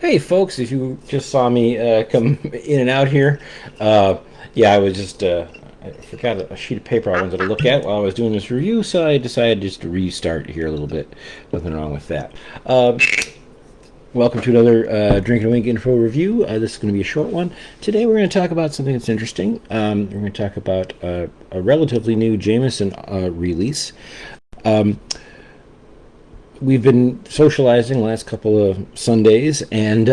Hey, folks, if you just saw me come in and out here, yeah, I was just, I forgot a sheet of paper I wanted to look at while I was doing this review, so I decided just to restart here a little bit. Nothing wrong with that. Welcome to another Drink and Wink info review. This is going to be a short one. Today we're going to talk about something that's interesting. We're going to talk about a relatively new Jameson release. We've been socializing the last couple of Sundays, and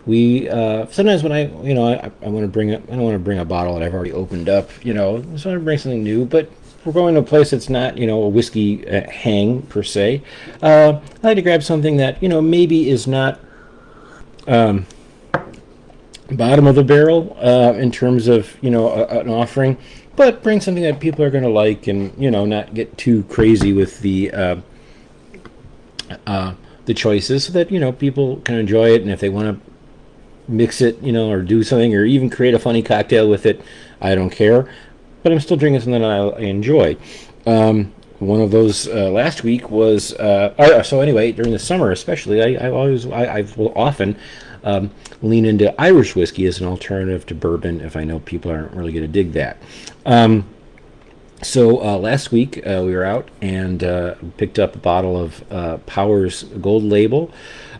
we sometimes when I want to bring up I don't want to bring a bottle that I've already opened up. I just want to bring something new, but we're going to a place that's not a whiskey hang per se. I like to grab something that maybe is not bottom of the barrel in terms of an offering, but bring something that people are going to like, and not get too crazy with the choices, so that people can enjoy it, and if they want to mix it, or do something, or even create a funny cocktail with it, I don't care. But I'm still drinking something that I enjoy. One of those last week was so anyway, during the summer especially, I will often lean into Irish whiskey as an alternative to bourbon if I know people aren't really going to dig that. So last week we were out and picked up a bottle of Powers Gold Label.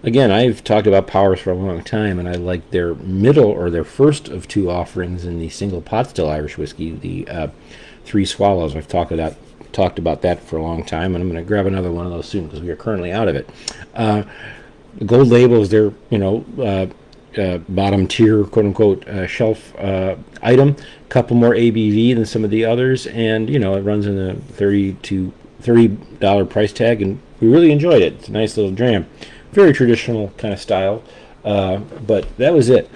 Again, I've talked about Powers for a long time, and I like their middle, or their first of two offerings in the single pot still Irish whiskey, the Three Swallows. I've talked about that for a long time, and I'm going to grab another one of those soon because we are currently out of it. The Gold Label is their bottom tier, quote unquote, shelf item. A couple more ABV than some of the others, and it runs in the $30 price tag, and we really enjoyed it. It's a nice little dram, very traditional kind of style, but that was it.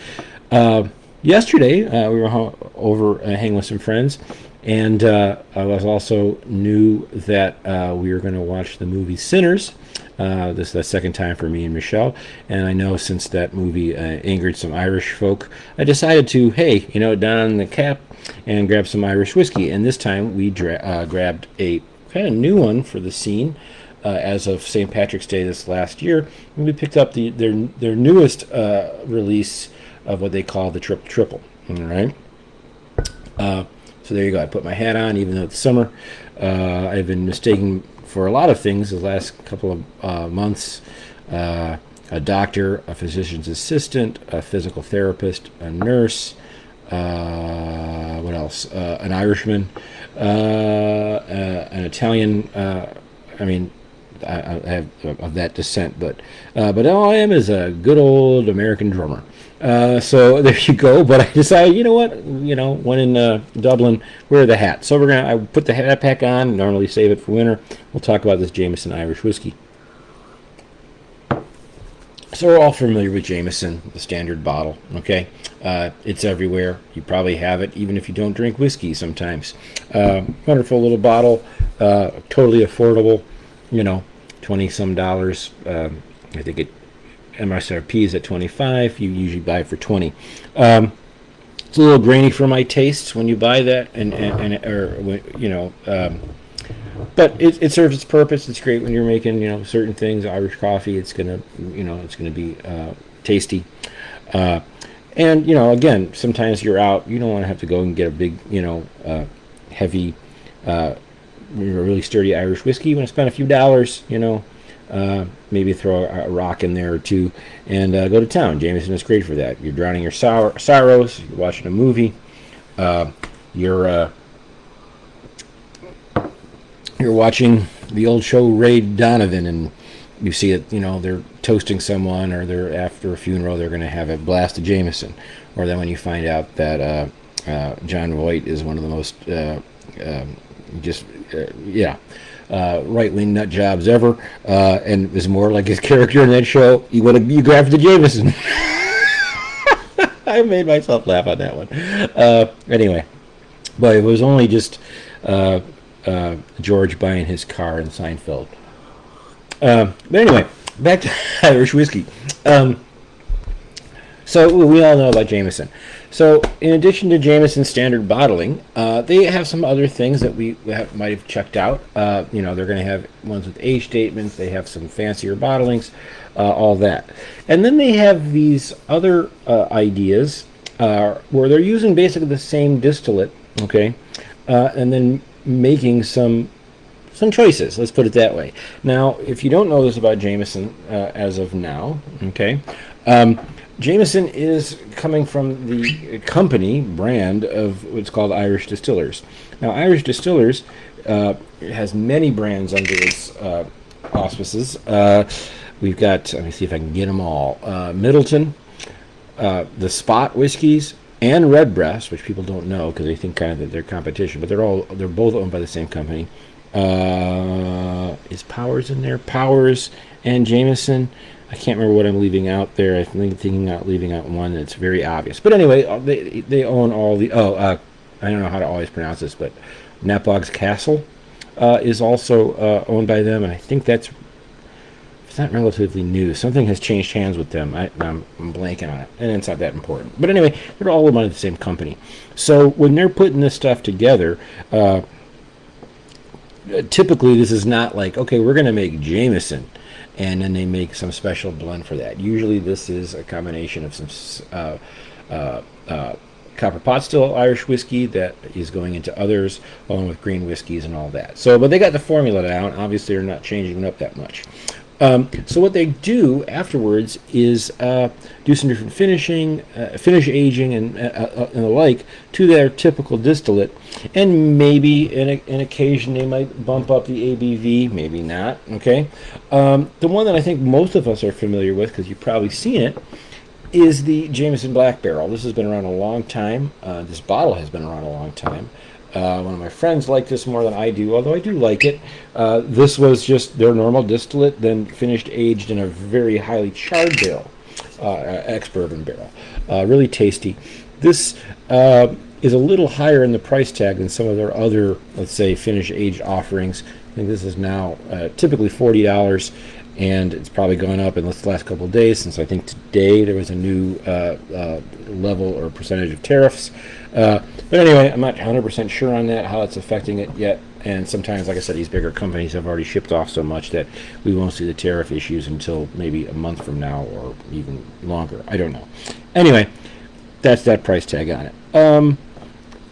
Yesterday we were over hanging with some friends, and I was also knew that we were going to watch the movie Sinners. This is the second time for me and Michelle, and I know since that movie angered some Irish folk, I decided to, hey, down on the cap and grab some Irish whiskey. And this time we grabbed a kind of new one for the scene as of St. Patrick's Day this last year. And we picked up their newest release of what they call the Triple Triple. All right. So there you go. I put my hat on, even though it's summer. I've been mistaken for a lot of things the last couple of months. A doctor, a physician's assistant, a physical therapist, a nurse, what else? An Irishman, an Italian. I have of that descent, but all I am is a good old American drummer. So there you go. But I decided, you know what? When in Dublin, wear the hat. So I put the hat pack on. Normally save it for winter. We'll talk about this Jameson Irish whiskey. So we're all familiar with Jameson, the standard bottle. Okay, it's everywhere. You probably have it, even if you don't drink whiskey. Sometimes, wonderful little bottle, totally affordable. 20 some dollars. I think MSRP is at 25. You usually buy it for 20. It's a little grainy for my tastes when you buy that, but it serves its purpose. It's great when you're making certain things. Irish coffee, it's gonna be tasty. And again, sometimes you're out. You don't want to have to go and get a big heavy, really sturdy Irish whiskey. You want to spend a few dollars. Maybe throw a rock in there or two and go to town. Jameson is great for that. You're drowning your sorrows. You're watching a movie. You're watching the old show Ray Donovan, and you see it. They're toasting someone, or they're after a funeral. They're going to have a blast of Jameson. Or then when you find out that John Voight is one of the most right-wing nut jobs ever, and is more like his character in that show, you grab the Jameson. I made myself laugh on that one. Anyway, but it was only just George buying his car in Seinfeld. But anyway, back to Irish whiskey. So we all know about Jameson. So in addition to Jameson standard bottling, they have some other things that might have checked out. You know, they're going to have ones with age statements. They have some fancier bottlings, all that. And then they have these other ideas where they're using basically the same distillate, okay, and then making some choices. Let's put it that way. Now, if you don't know this about Jameson as of now, okay. Jameson is coming from the company brand of what's called Irish Distillers. Now, Irish Distillers has many brands under its auspices. We've got, let me see if I can get them all, Middleton, the Spot whiskeys, and Redbreast, which people don't know because they think kind of that they're competition, but they're both owned by the same company. Is Powers in there? Powers and Jameson. I can't remember what I'm leaving out there. I think thinking out leaving out one that's very obvious. But anyway, they own all the. I don't know how to always pronounce this, but Napog's Castle is also owned by them, and I think it's not relatively new. Something has changed hands with them. I'm blanking on it, and it's not that important. But anyway, they're all owned by the same company. So when they're putting this stuff together. Typically, this is not like, okay, we're going to make Jameson, and then they make some special blend for that. Usually, this is a combination of some copper pot still Irish whiskey that is going into others, along with green whiskeys and all that. So, but they got the formula down. Obviously, they're not changing it up that much. So what they do afterwards is do some different finishing, finish aging, and the like to their typical distillate, and maybe in occasion they might bump up the ABV, maybe not. Okay, the one that I think most of us are familiar with, because you've probably seen it, is the Jameson Black Barrel. This has been around a long time. This bottle has been around a long time. One of my friends like this more than I do, although I do like it. This was just their normal distillate, then finished aged in a very highly charred barrel, ex-Bourbon barrel. Really tasty. This is a little higher in the price tag than some of their other, let's say, finished aged offerings. I think this is now typically $40, and it's probably gone up in the last couple of days, since I think today there was a new level or percentage of tariffs. But anyway, I'm not 100% sure on that, how it's affecting it yet. And sometimes, like I said, these bigger companies have already shipped off so much that we won't see the tariff issues until maybe a month from now or even longer. I don't know. Anyway, that's that price tag on it.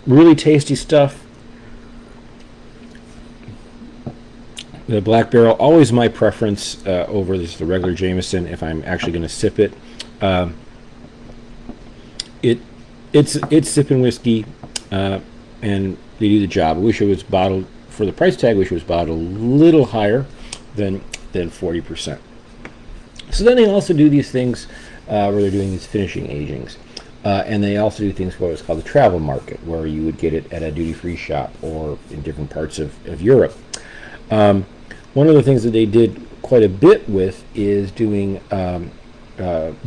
Really tasty stuff. The Black Barrel, always my preference over the regular Jameson if I'm actually going to sip it. It's sipping whiskey, and they do the job. I wish it was bottled, for the price tag, I wish it was bottled a little higher than 40%. So then they also do these things where they're doing these finishing agings. And they also do things for what's called the travel market, where you would get it at a duty-free shop or in different parts of Europe. One of the things that they did quite a bit with is doing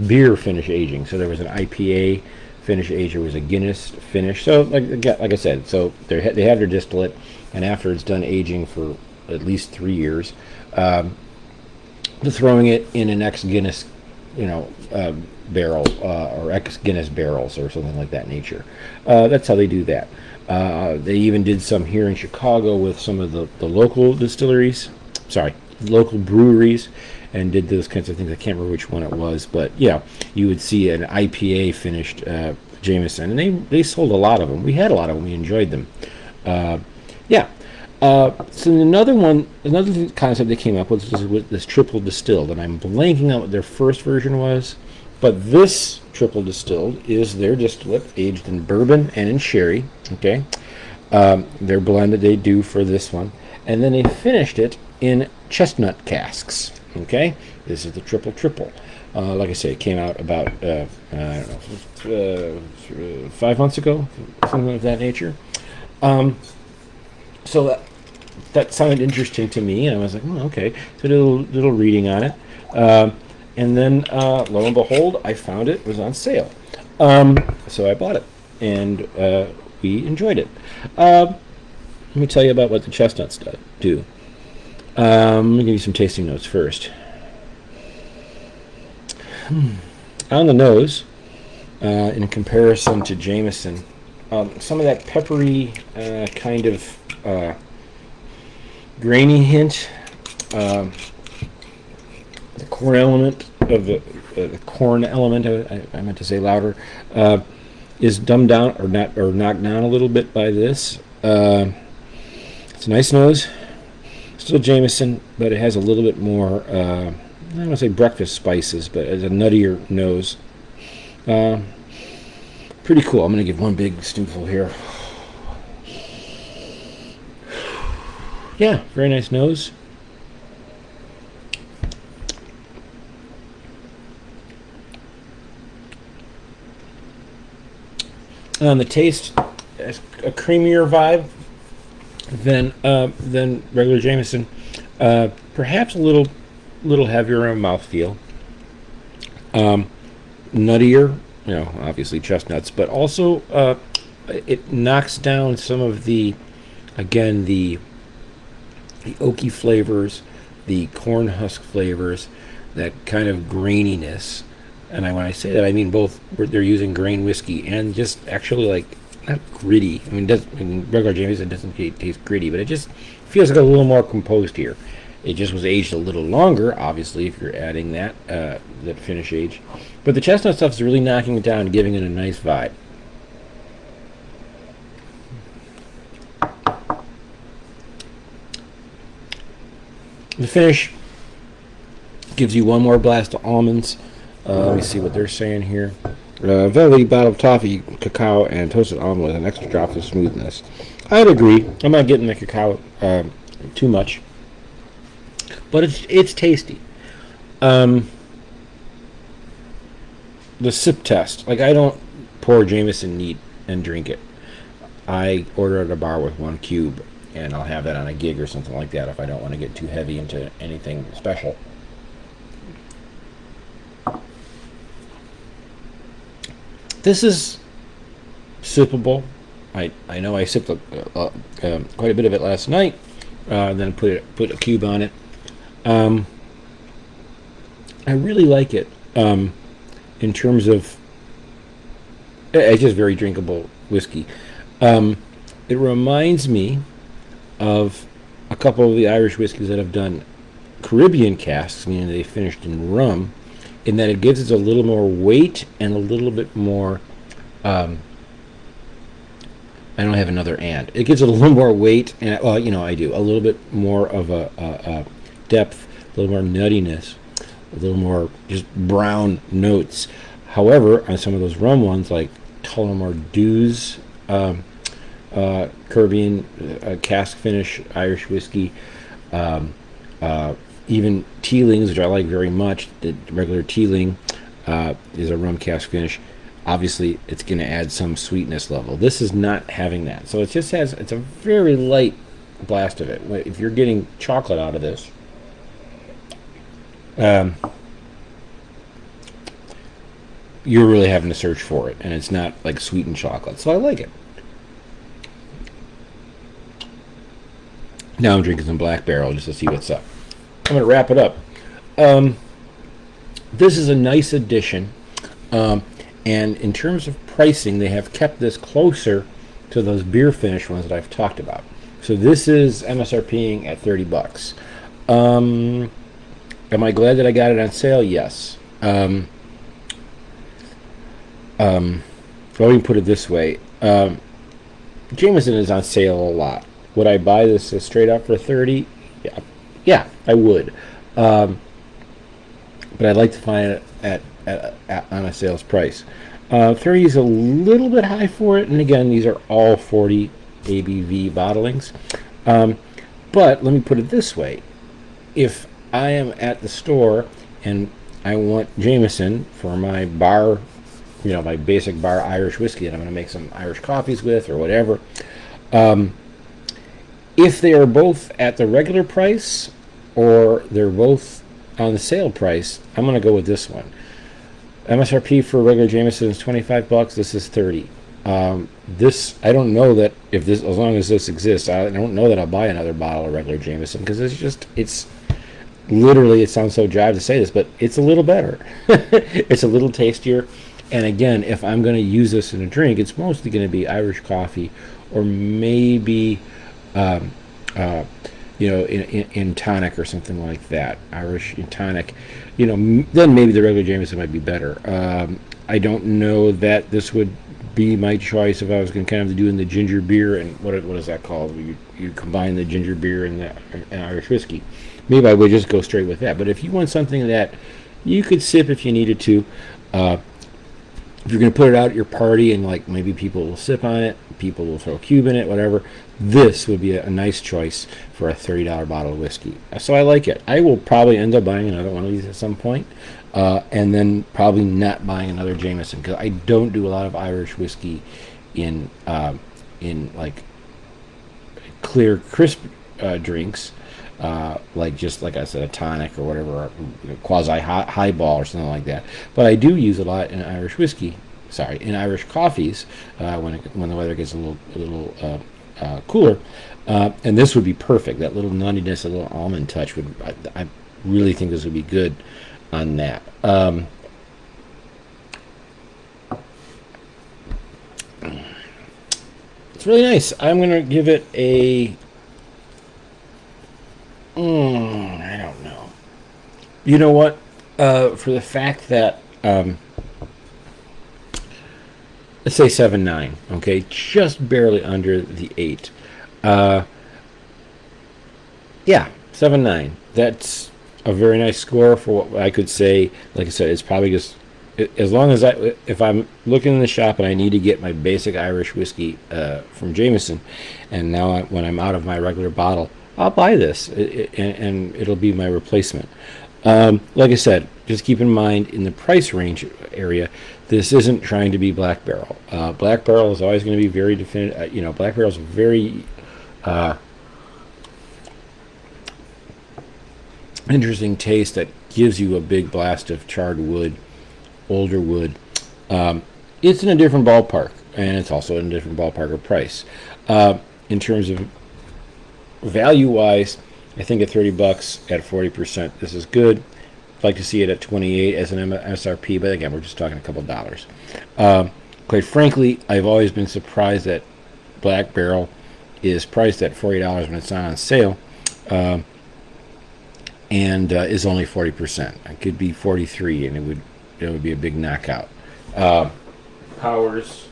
beer finish aging. So there was an IPA finish age, there was a Guinness finish. So like I said, so they have their distillate, and after it's done aging for at least 3 years, throwing it in an ex-Guinness, barrel or ex-Guinness barrels or something like that nature. That's how they do that. They even did some here in Chicago with some of the local local breweries, and did those kinds of things. I can't remember which one it was, but yeah, you would see an IPA finished Jameson, and they sold a lot of them. We had a lot of them. We enjoyed them. So another concept they came up with was this triple distilled, and I'm blanking on what their first version was, but this triple distilled is their distillate aged in bourbon and in sherry. Okay, their blend that they do for this one, and then they finished it in chestnut casks. Okay, this is the Triple Triple. Like I say, it came out about I don't know, 5 months ago, something of that nature. So that sounded interesting to me, and I was like, okay. So I did a little reading on it, and then lo and behold, I found it was on sale. So I bought it, and we enjoyed it. Let me tell you about what the chestnuts do. Let me give you some tasting notes first. On the nose, in comparison to Jameson. Some of that peppery kind of grainy hint, the corn element of the corn element. I meant to say louder. Is dumbed down or knocked down a little bit by this. It's a nice nose. Still Jameson, but it has a little bit more. I don't want to say breakfast spices, but it's a nuttier nose. Pretty cool. I'm going to give one big snootful here. Yeah, very nice nose. On the taste, a creamier vibe than regular Jameson. Perhaps a little heavier on mouthfeel. Nuttier, obviously chestnuts, but also it knocks down some of the oaky flavors, the corn husk flavors, that kind of graininess. And when I say that, I mean both. They're using grain whiskey and just actually not gritty. I mean, regular Jameson doesn't taste gritty, but it just feels like a little more composed here. It just was aged a little longer, obviously, if you're adding that finish age. But the chestnut stuff is really knocking it down and giving it a nice vibe. The finish gives you one more blast of almonds. Let me see what they're saying here. Velvety bottle of toffee, cacao, and toasted almond with an extra drop of smoothness. I'd agree. I'm not getting the cacao too much, but it's tasty. The sip test. I don't pour Jameson neat and drink it. I order at a bar with 1 cube, and I'll have that on a gig or something like that if I don't want to get too heavy into anything special. This is sippable. I know I sipped quite a bit of it last night. Then put a cube on it. I really like it. In terms of, it's just very drinkable whiskey. It reminds me of a couple of the Irish whiskeys that have done Caribbean casks, meaning they finished in rum, in that it gives it a little more weight and a little bit more, I don't have another and. It gives it a little more weight, and I do. A little bit more of a depth, a little more nuttiness, a little more just brown notes. However, on some of those rum ones, like Tullamore Dew's Caribbean cask finish Irish whiskey, even Teeling's, which I like very much, the regular Teeling is a rum cask finish. Obviously, it's going to add some sweetness level. This is not having that. So it's a very light blast of it. If you're getting chocolate out of this, you're really having to search for it, and it's not like sweetened chocolate. So I like it. Now I'm drinking some Black Barrel just to see what's up. I'm going to wrap it up. This is a nice addition, and in terms of pricing, they have kept this closer to those beer finish ones that I've talked about. So this is MSRPing at $30. Am I glad that I got it on sale? Yes. Let me put it this way. Jameson is on sale a lot. Would I buy this straight up for $30? Yeah, I would. But I'd like to find it on a sales price. 30 is a little bit high for it, and again, these are all 40 ABV bottlings. But let me put it this way: if I am at the store and I want Jameson for my bar, my basic bar Irish whiskey that I'm going to make some Irish coffees with or whatever, if they are both at the regular price or they're both on the sale price, I'm going to go with this one. MSRP for regular Jameson is $25. This is $30. This, I don't know that if this, as long as this exists, I don't know that I'll buy another bottle of regular Jameson, because it's literally, it sounds so jive to say this, but it's a little better. It's a little tastier, And again, if I'm going to use this in a drink, it's mostly going to be Irish coffee, or maybe in tonic or something like that. Irish in tonic, then maybe the regular Jameson might be better. I don't know that this would be my choice if I was going to kind of do in the ginger beer, and what is that called? You combine the ginger beer and the Irish whiskey. Maybe I would just go straight with that. But if you want something that you could sip if you needed to, if you're going to put it out at your party and like maybe people will sip on it, people will throw a cube in it, whatever, this would be a nice choice for a $30 bottle of whiskey. So I like it. I will probably end up buying another one of these at some point, and then probably not buying another Jameson, because I don't do a lot of Irish whiskey in like clear, crisp drinks, like I said, a tonic or whatever, or quasi highball or something like that. But I do use a lot in Irish whiskey. Sorry, in Irish coffees when the weather gets a little cooler, and this would be perfect. That little nuttiness, a little almond touch would. I really think this would be good on that. It's really nice. I'm gonna give it a. I don't know. You know what? For the fact that let's say 7.9, okay, just barely under the 8. Yeah, 7.9. That's a very nice score for what I could say. Like I said, it's probably just as long as if I'm looking in the shop and I need to get my basic Irish whiskey from Jameson, and now when I'm out of my regular bottle, I'll buy this, and it'll be my replacement. Like I said, just keep in mind in the price range area, this isn't trying to be Black Barrel. Black Barrel is always going to be very definitive. Black Barrel is very interesting taste that gives you a big blast of charred wood, older wood. It's in a different ballpark, and it's also in a different ballpark of price. In terms of value-wise, I think at $30 at 40%, this is good. I'd like to see it at 28 as an MSRP, but again, we're just talking a couple of dollars. Quite frankly, I've always been surprised that Black Barrel is priced at $40 when it's not on sale, and is only 40%. It could be 43, and it would be a big knockout. Powers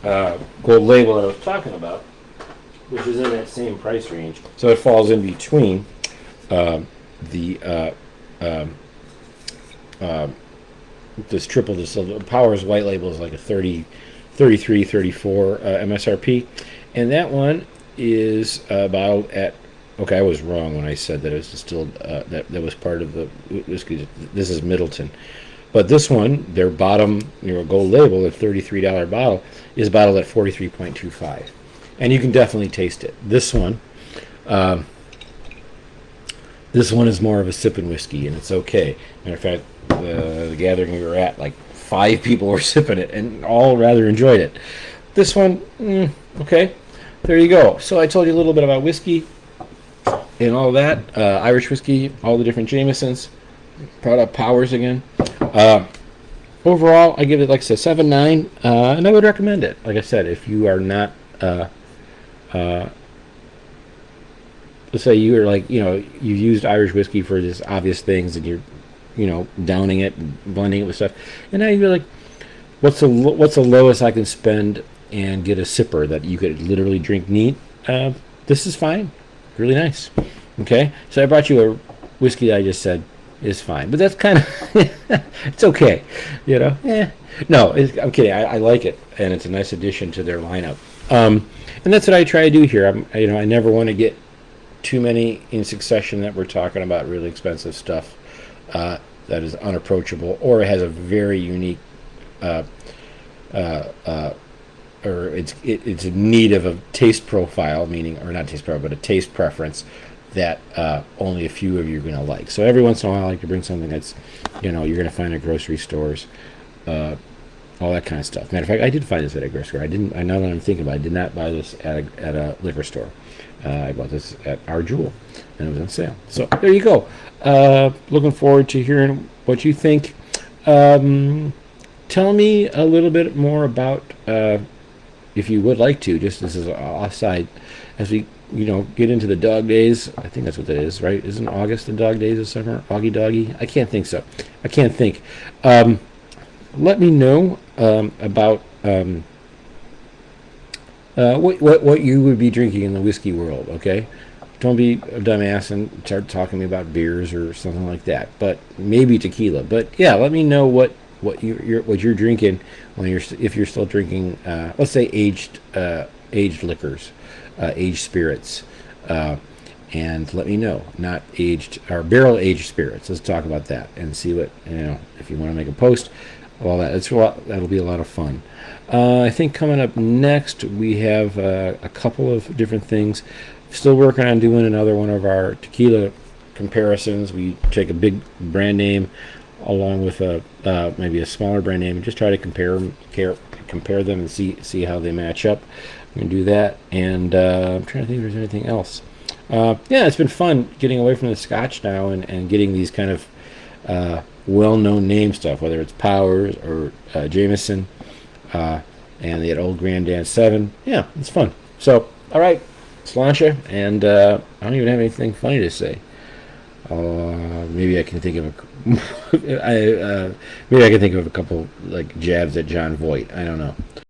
Gold Label that I was talking about, which is in that same price range, so it falls in between this triple distilled. Powers White Label is like a 33, 34 MSRP, and that one is bottled at. Okay, I was wrong when I said that it was distilled. That was part of the whiskey. This is Middleton, but this one, their bottom, Gold Label, a $33 bottle, is bottled at 43.25, and you can definitely taste it. This one is more of a sipping whiskey, and it's okay. Matter of fact, the gathering we were at, like 5 people were sipping it, and all rather enjoyed it. This one, okay, there you go. So I told you a little bit about whiskey and all that, Irish whiskey, all the different Jamesons, proud of Powers again. Overall, I give it, like I said, 7.9, and I would recommend it. Like I said, if you are not, let's say you are like, you've used Irish whiskey for just obvious things, and you're, downing it, and blending it with stuff, and now you're like, what's the lowest I can spend and get a sipper that you could literally drink neat? This is fine. Really nice. Okay, so I brought you a whiskey that I just said is fine, but that's kind of it's okay, No, I'm kidding. I like it, and it's a nice addition to their lineup. And that's what I try to do here. I never want to get too many in succession that we're talking about really expensive stuff that is unapproachable, or it has a very unique or it's in need of a taste profile, or not taste profile, but a taste preference that only a few of you are going to like. So every once in a while, I like to bring something that's, you're going to find at grocery stores, all that kind of stuff. Matter of fact, I did find this at a grocery store. Now that I'm thinking about it, I did not buy this at a liquor store. I bought this at our Jewel, and it was on sale. So there you go. Looking forward to hearing what you think. tell me a little bit more about, if you would like to, just as an offside, as we get into the dog days. I think that's what that is, right? Isn't August the dog days of summer? Augie doggy? I can't think so. I can't think. Let me know about what you would be drinking in the whiskey world. Okay, don't be a dumbass and start talking to me about beers or something like that. But maybe tequila. But yeah, let me know what you're drinking when if you're still drinking, let's say aged liquors, aged spirits, and let me know. Not aged or barrel aged spirits. Let's talk about that and see what if you want to make a post. All that that'll be a lot of fun. I think coming up next we have a couple of different things. Still working on doing another one of our tequila comparisons. We take a big brand name along with maybe a smaller brand name and just try to compare them and see how they match up. I'm gonna do that, and I'm trying to think if there's anything else. Yeah, it's been fun getting away from the Scotch now and getting these kind of well-known name stuff, whether it's Powers or Jameson, and the old Grandad 7. Yeah, it's fun. So, all right, Sláinte, and I don't even have anything funny to say. Maybe I can think of maybe I can think of a couple like jabs at John Voight. I don't know.